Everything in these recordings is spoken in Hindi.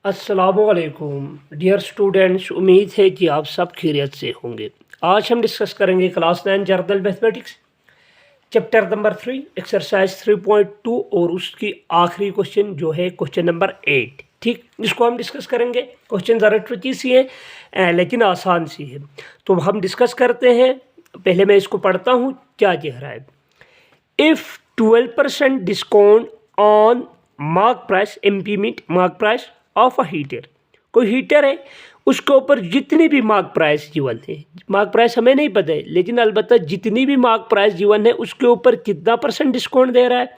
अस्सलामुअलैकुम डियर स्टूडेंट्स, उम्मीद है कि आप सब खैरियत से होंगे। आज हम डिस्कस करेंगे class 9 general mathematics chapter number 3 exercise 3.2 और उसकी आखिरी क्वेश्चन जो है क्वेश्चन नंबर 8। ठीक, इसको हम डिस्कस करेंगे। क्वेश्चन ज़रा ट्रिकी सी है लेकिन आसान सी है, तो हम डिस्कस करते हैं। पहले मैं इसको पढ़ता हूँ क्या कह रहा है। If 12% discount on mark price एम्पीमेंट mark price of a heater, कोई हीटर है उसके ऊपर जितनी भी मार्क प्राइस जीवन है, मार्क प्राइस हमें नहीं पता है लेकिन अलबत्ता जितनी भी मार्क प्राइस जीवन है उसके ऊपर कितना परसेंट डिस्काउंट दे रहा है,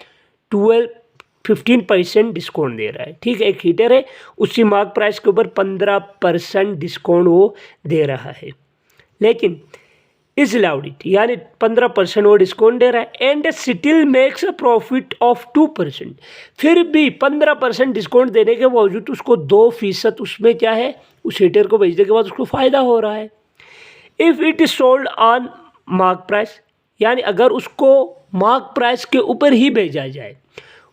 15% डिस्काउंट दे रहा है। ठीक है, एक हीटर है उसी मार्क प्राइस के ऊपर 15% डिस्काउंट वो दे रहा है, लेकिन इज अलाउड इट, यानी 15% वो डिस्काउंट दे रहा है and still makes a profit of 2%। फिर भी 15% डिस्काउंट देने के बावजूद उसको 2% उसमें क्या है, उस हीटर को बेचने के बाद उसको फ़ायदा हो रहा है। If it is sold on mark price, यानी अगर उसको मार्क प्राइस के ऊपर ही भेजा जाए,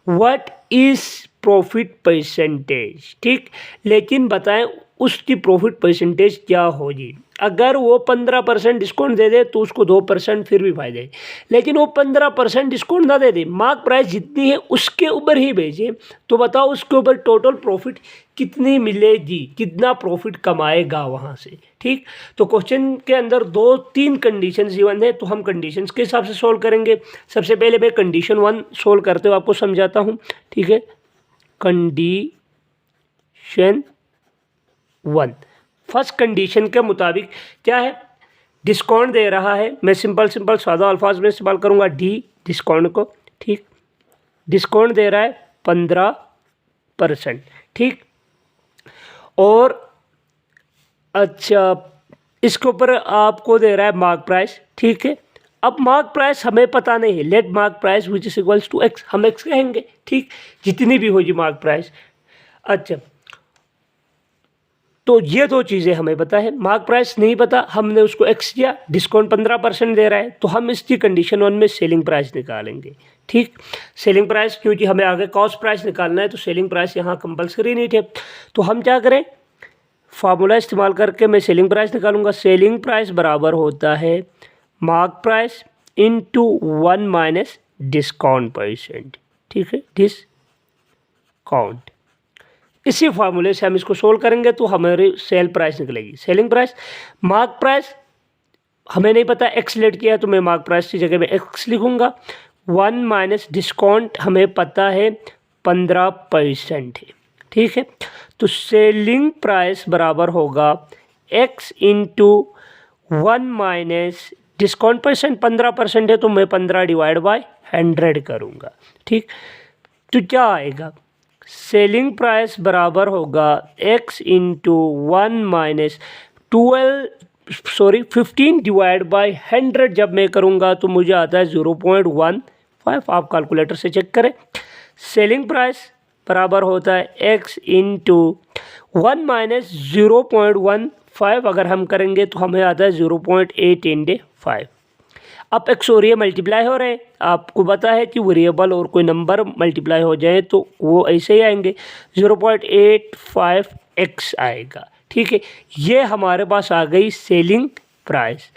व्हाट इज प्रॉफिट परसेंटेज। ठीक, लेकिन बताएं उसकी प्रॉफिट परसेंटेज क्या होगी। अगर वो 15% डिस्काउंट दे दे तो उसको 2% फिर भी फायदा है, लेकिन वो 15% डिस्काउंट ना दे दे, मार्क प्राइस जितनी है उसके ऊपर ही भेजे, तो बताओ उसके ऊपर टोटल प्रॉफिट कितनी मिलेगी, कितना प्रॉफिट कमाएगा वहाँ से। ठीक, तो क्वेश्चन के अंदर 2-3 कंडीशन जीवन है, तो हम कंडीशंस के हिसाब से सोल्व करेंगे। सबसे पहले मैं कंडीशन 1 सोल्व करते हुए आपको समझाता हूँ। ठीक है, कंडीशन 1, फर्स्ट कंडीशन के मुताबिक क्या है, डिस्काउंट दे रहा है। मैं सिंपल सादा अल्फाज में इस्तेमाल करूँगा डी डिस्काउंट को। ठीक, डिस्काउंट दे रहा है 15%। ठीक, और अच्छा इसके ऊपर आपको दे रहा है मार्क प्राइस। ठीक है, अब मार्क प्राइस हमें पता नहीं है, let mark price which is equals to x, हम एक्स कहेंगे। ठीक, जितनी भी होगी मार्क प्राइस। अच्छा, तो ये 2 चीज़ें हमें पता है, मार्क प्राइस नहीं पता, हमने उसको एक्स दिया, डिस्काउंट 15% दे रहा है, तो हम इसकी कंडीशन 1 में सेलिंग प्राइस निकालेंगे। ठीक, सेलिंग प्राइस, क्योंकि हमें आगे कॉस्ट प्राइस निकालना है तो सेलिंग प्राइस यहाँ कंपलसरी नहीं थे, तो हम क्या करें, फार्मूला इस्तेमाल करके मैं सेलिंग प्राइस निकालूंगा। सेलिंग प्राइस बराबर होता है mark price into 1 minus discount percent. ठीक है, डिस्काउंट, इसी फार्मूले से हम इसको सोल्व करेंगे तो हमारी सेल प्राइस निकलेगी। सेलिंग प्राइस, मार्क प्राइस हमें नहीं पता, एक्स लेट किया तो मैं मार्क प्राइस की जगह में एक्स लिखूंगा। 1 माइनस डिस्काउंट हमें पता है 15% है। ठीक है, तो सेलिंग प्राइस बराबर होगा x into 1 minus discount percent 15% है, तो मैं 15 डिवाइड बाय 100 करूँगा। ठीक, तो क्या आएगा, सेलिंग प्राइस बराबर होगा x into 1 minus 15 divide by 100 जब मैं करूँगा तो मुझे आता है 0.15। आप कैलकुलेटर से चेक करें। सेलिंग प्राइस बराबर होता है x इंटू 1 माइनस 0.15, अगर हम करेंगे तो हमें आता है 0.8 अब एक्स और ये मल्टीप्लाई हो रहे हैं, आपको पता है कि वेरिएबल और कोई नंबर मल्टीप्लाई हो जाए तो वो ऐसे ही आएंगे, 0.85x आएगा। ठीक है, ये हमारे पास आ गई सेलिंग प्राइस।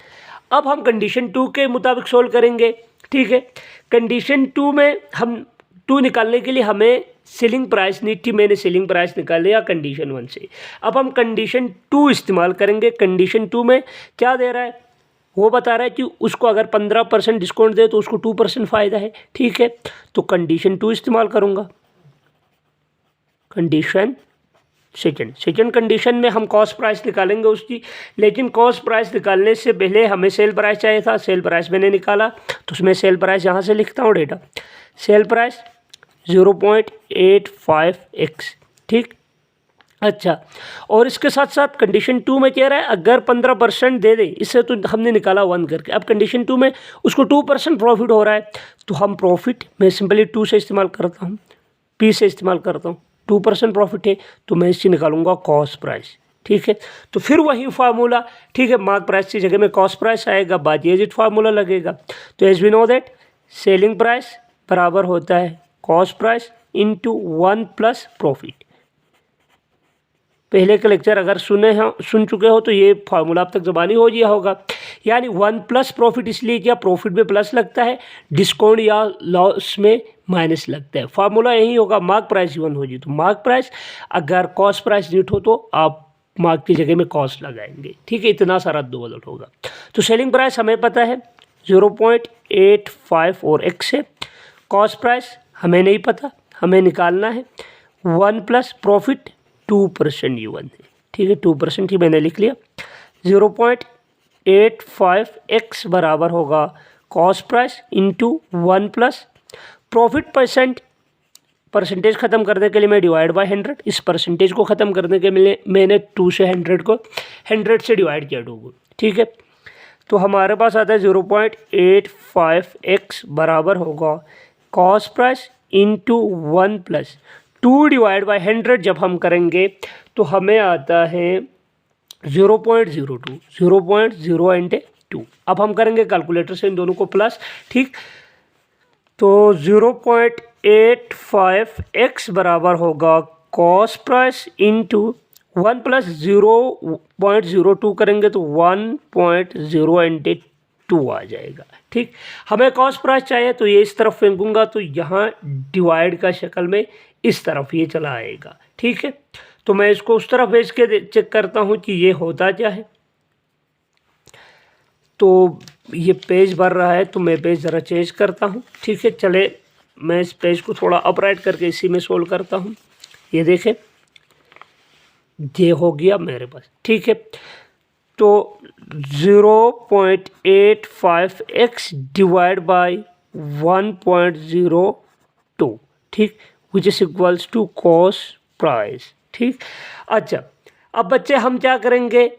अब हम कंडीशन 2 के मुताबिक सोल्व करेंगे। ठीक है, कंडीशन 2 में हम 2 निकालने के लिए हमें सेलिंग प्राइस नहीं थी, मैंने सेलिंग प्राइस निकाल लिया कंडीशन 1 से। अब हम कंडीशन 2 इस्तेमाल करेंगे। कंडीशन 2 में क्या दे रहा है, वो बता रहा है कि उसको अगर 15% डिस्काउंट दे तो उसको 2% फ़ायदा है। ठीक है, तो कंडीशन 2 इस्तेमाल करूँगा। कंडीशन सेकेंड कंडीशन में हम कॉस्ट प्राइस निकालेंगे उसकी, लेकिन कॉस्ट प्राइस निकालने से पहले हमें सेल प्राइस चाहिए था। सेल प्राइस मैंने निकाला तो उसमें सेल प्राइस यहाँ से लिखता हूँ डेटा, सेल प्राइस 0.85x। ठीक, अच्छा, और इसके साथ साथ कंडीशन 2 में कह रहा है अगर 15% दे दे, इससे तो हमने निकाला 1 करके। अब कंडीशन 2 में उसको 2% प्रॉफिट हो रहा है, तो हम प्रॉफिट मैं सिंपली 2 से इस्तेमाल करता हूँ, P से इस्तेमाल करता हूँ। 2% प्रॉफिट है तो मैं इससे निकालूंगा कॉस्ट प्राइस। ठीक है, तो फिर वही फार्मूला। ठीक है, मार्क प्राइस की जगह में कॉस्ट प्राइस आएगा, बाद एज इट फार्मूला लगेगा। तो as we know that selling price बराबर होता है cost price into 1 plus profit. पहले का लेक्चर अगर सुन चुके हो तो ये फार्मूला अब तक ज़बानी हो गया होगा। यानी 1 प्लस प्रॉफिट इसलिए किया, प्रॉफिट में प्लस लगता है, डिस्काउंट या लॉस में माइनस लगता है। फार्मूला यही होगा, मार्क प्राइस गिवन होगी तो मार्क प्राइस, अगर कॉस्ट प्राइस यूनिट हो तो आप मार्क की जगह में कॉस्ट लगाएंगे। ठीक है, इतना सारा दो बदल होगा। तो सेलिंग प्राइस हमें पता है 0.85 और एक्स है। कॉस्ट प्राइस हमें नहीं पता, हमें निकालना है 1 प्लस प्रॉफिट 2% गिवन है। ठीक है, 2% ही मैंने लिख लिया। 0.85 एक्स बराबर होगा cost price into 1 plus profit percentage ख़त्म करने के लिए मैं डिवाइड बाय 100, इस परसेंटेज को ख़त्म करने के लिए मैंने 2 से 100 से डिवाइड किया 2 को। ठीक है, तो हमारे पास आता है 0.85 एक्स बराबर होगा cost price into 1 plus 2 divide by 100 जब हम करेंगे तो हमें आता है 0.02। अब हम करेंगे कैलकुलेटर से इन दोनों को प्लस। ठीक, तो 0.85 एक्स बराबर होगा कॉस्ट प्राइस इंटू 1 प्लस 0.02 करेंगे तो 1.0 आ जाएगा। ठीक, हमें कॉस्ट प्राइस चाहिए तो ये इस तरफ फेंकूंगा तो यहाँ डिवाइड का शक्ल में इस तरफ ये चला आएगा। ठीक है, तो मैं इसको उस तरफ भेज के चेक करता हूँ कि ये होता क्या है। तो ये पेज भर रहा है तो मैं पेज ज़रा चेंज करता हूँ। ठीक है, चले मैं इस पेज को थोड़ा अपराइट करके इसी में सोल्व करता हूँ। ये देखें, ये हो गया मेरे पास। ठीक है, तो 0.85 एक्स डिवाइड बाई 1.02, ठीक, which is equals to cost price. ठीक, अच्छा अब बच्चे हम क्या करेंगे,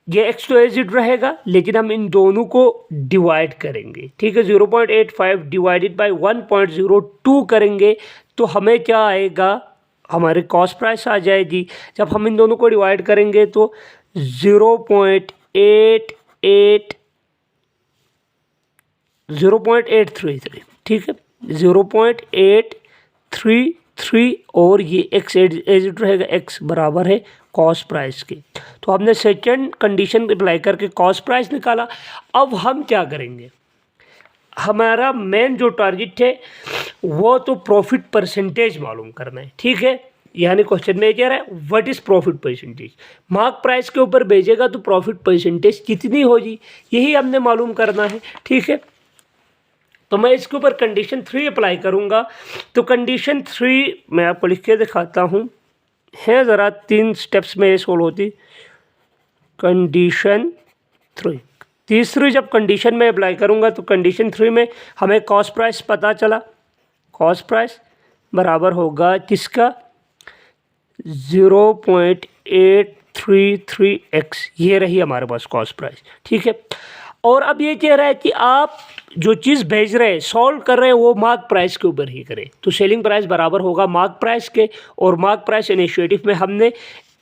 ये एक्स तो एज इट रहेगा लेकिन हम इन दोनों को डिवाइड करेंगे। ठीक है, 0.85 डिवाइडेड बाय 1.02 करेंगे तो हमें क्या आएगा, हमारे कॉस्ट प्राइस आ जाएगी। जब हम इन दोनों को डिवाइड करेंगे तो 0.833। ठीक है, 0.833 और ये एक्स एज इट रहेगा, एक्स बराबर है कॉस्ट प्राइस के। तो हमने सेकंड कंडीशन अप्लाई करके कॉस्ट प्राइस निकाला। अब हम क्या करेंगे, हमारा मेन जो टारगेट है वो तो प्रॉफिट परसेंटेज मालूम करना है। ठीक है, यानी क्वेश्चन में क्या है, what is profit percentage. Mark price के ऊपर भेजेगा तो प्रॉफिट परसेंटेज कितनी होगी, यही हमने मालूम करना है। ठीक है, तो मैं इसके ऊपर कंडीशन 3 अप्लाई करूंगा। तो कंडीशन 3 मैं आपको लिख के दिखाता हूँ, है ज़रा 3 स्टेप्स में ये सोल्व होती। कंडीशन 3, तीसरी जब कंडीशन में अप्लाई करूंगा तो कंडीशन 3 में हमें कॉस्ट प्राइस पता चला, कॉस्ट प्राइस बराबर होगा किसका, 0.833 एक्स, ये रही हमारे पास कॉस्ट प्राइस। ठीक है, और अब ये कह रहा है कि आप जो चीज़ भेज रहे हैं, सॉल्व कर रहे हैं, वो मार्क प्राइस के ऊपर ही करें। तो सेलिंग प्राइस बराबर होगा मार्क प्राइस के, और मार्क प्राइस इनिशिएटिव में हमने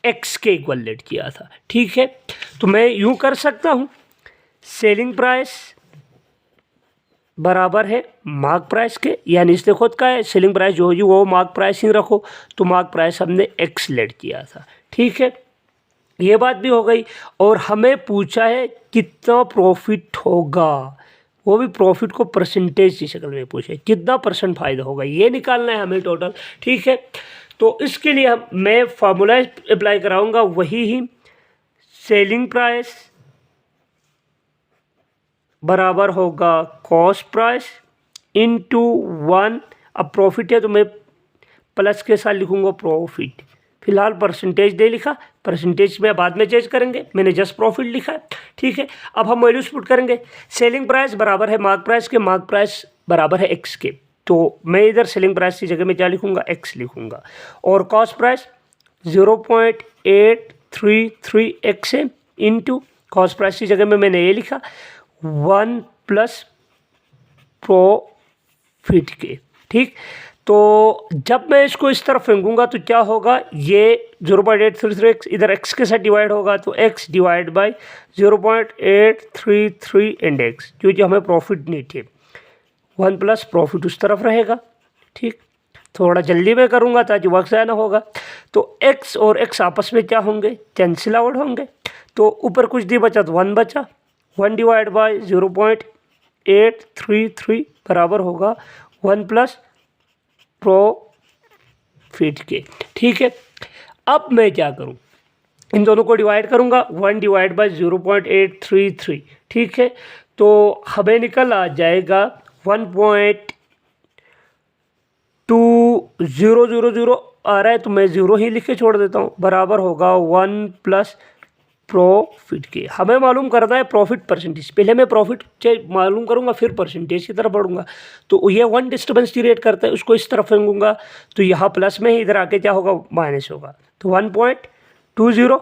एक्स के इक्वल लेट किया था। ठीक है, तो मैं यूँ कर सकता हूँ, सेलिंग प्राइस बराबर है मार्क प्राइस के, यानी इसने खुद का है सेलिंग प्राइस जो होगी वो मार्क प्राइस ही रखो, तो मार्क प्राइस हमने एक्स लेट किया था। ठीक है, ये बात भी हो गई। और हमें पूछा है कितना प्रॉफिट होगा, वो भी प्रॉफिट को परसेंटेज की शक्ल में पूछे, कितना परसेंट फ़ायदा होगा ये निकालना है हमें टोटल। ठीक है, तो इसके लिए मैं फार्मूला अप्लाई कराऊंगा, वही ही सेलिंग प्राइस बराबर होगा कॉस्ट प्राइस इंटू 1। अब प्रॉफिट है तो मैं प्लस के साथ लिखूंगा प्रॉफिट, फिलहाल परसेंटेज दे लिखा, परसेंटेज में बाद में चेंज करेंगे, मैंने जस्ट प्रॉफिट लिखा है। ठीक है, अब हम वैल्यूज पुट करेंगे। सेलिंग प्राइस बराबर है मार्क प्राइस के, मार्क प्राइस बराबर है एक्स के, तो मैं इधर सेलिंग प्राइस की जगह में क्या लिखूंगा, एक्स लिखूंगा। और कॉस्ट प्राइस 0.833 एक्स है इंटू कॉस्ट प्राइस की जगह में मैंने ये लिखा 1 प्लस प्रॉफिट के। ठीक, तो जब मैं इसको इस तरफ फेंकूंगा तो क्या होगा, ये 0.833 इधर x के साथ डिवाइड होगा तो x divide by 0.833 and x, क्योंकि हमें प्रॉफिट नहीं थे, 1 प्लस प्रॉफिट उस तरफ रहेगा। ठीक, थोड़ा जल्दी में करूँगा ताकि वक्त ज़ाया ना होगा। तो x और x आपस में क्या होंगे, कैंसिल आउट होंगे। तो ऊपर कुछ नहीं बचा तो 1 बचा, 1 डिवाइड बाई 0.833 बराबर होगा 1 प्लस प्रॉफिट के। ठीक है, अब मैं क्या करूँ, इन दोनों को डिवाइड करूँगा, 1 डिवाइड बाई 0.833। ठीक है, तो हमें निकल आ जाएगा 1.2000 आ रहा है, तो मैं 0 ही लिख के छोड़ देता हूँ, बराबर होगा 1 प्लस प्रॉफिट के। हमें मालूम करना है प्रॉफिट परसेंटेज। पहले मैं प्रॉफिट मालूम करूँगा, फिर परसेंटेज की तरफ बढ़ूँगा। तो ये 1 डिस्टर्बेंस क्रिएट करता है, उसको इस तरफ फेंकूँगा तो यहाँ प्लस में ही, इधर आके क्या होगा, माइनस होगा। तो 1.20,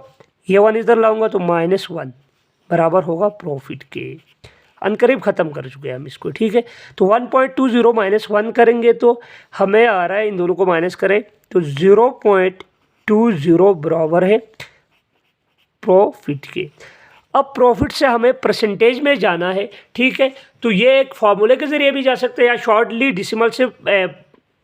ये 1 इधर लाऊंगा तो -1 बराबर होगा प्रॉफिट के। अनकरीब ख़त्म कर चुके हैं हम इसको। ठीक है, तो 1.20 माइनस 1 करेंगे तो हमें आ रहा है, इन दोनों को माइनस करें तो 0.20 बराबर है प्रॉफिट के। अब प्रॉफिट से हमें परसेंटेज में जाना है। ठीक है, तो ये एक फार्मूले के ज़रिए भी जा सकते हैं, या शॉर्टली डिसिमल से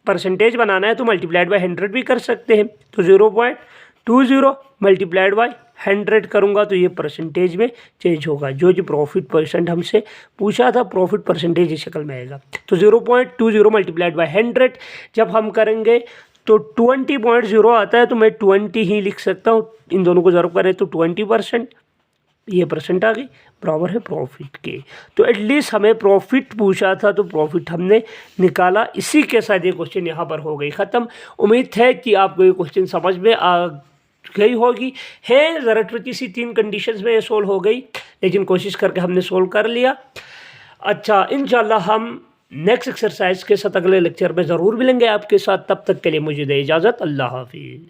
परसेंटेज बनाना है तो मल्टीप्लाइड बाय 100 भी कर सकते हैं। तो 0.20 मल्टीप्लाइड बाय 100 करूँगा तो ये परसेंटेज में चेंज होगा। जो प्रॉफिट परसेंट हमसे पूछा था, प्रॉफिट परसेंटेज इस शक्ल में आएगा। तो 0.20 मल्टीप्लाइड बाय 100 जब हम करेंगे तो 20.0 आता है, तो मैं 20 ही लिख सकता हूँ। इन दोनों को ज़रूर करें तो 20%, ये परसेंट आ गई, बराबर है प्रॉफिट के। तो एटलीस्ट हमें प्रॉफिट पूछा था तो प्रॉफिट हमने निकाला। इसी के साथ ये क्वेश्चन यहाँ पर हो गई ख़त्म। उम्मीद है कि आपको ये क्वेश्चन समझ में आ गई होगी। है ज़रा ट्रिकी सी, 3 कंडीशंस में ये सोल्व हो गई, लेकिन कोशिश करके हमने सोल्व कर लिया। अच्छा, इंशाल्लाह हम नेक्स्ट एक्सरसाइज के साथ अगले लेक्चर में ज़रूर मिलेंगे आपके साथ। तब तक के लिए मुझे दे इजाज़त। अल्लाह हाफिज़।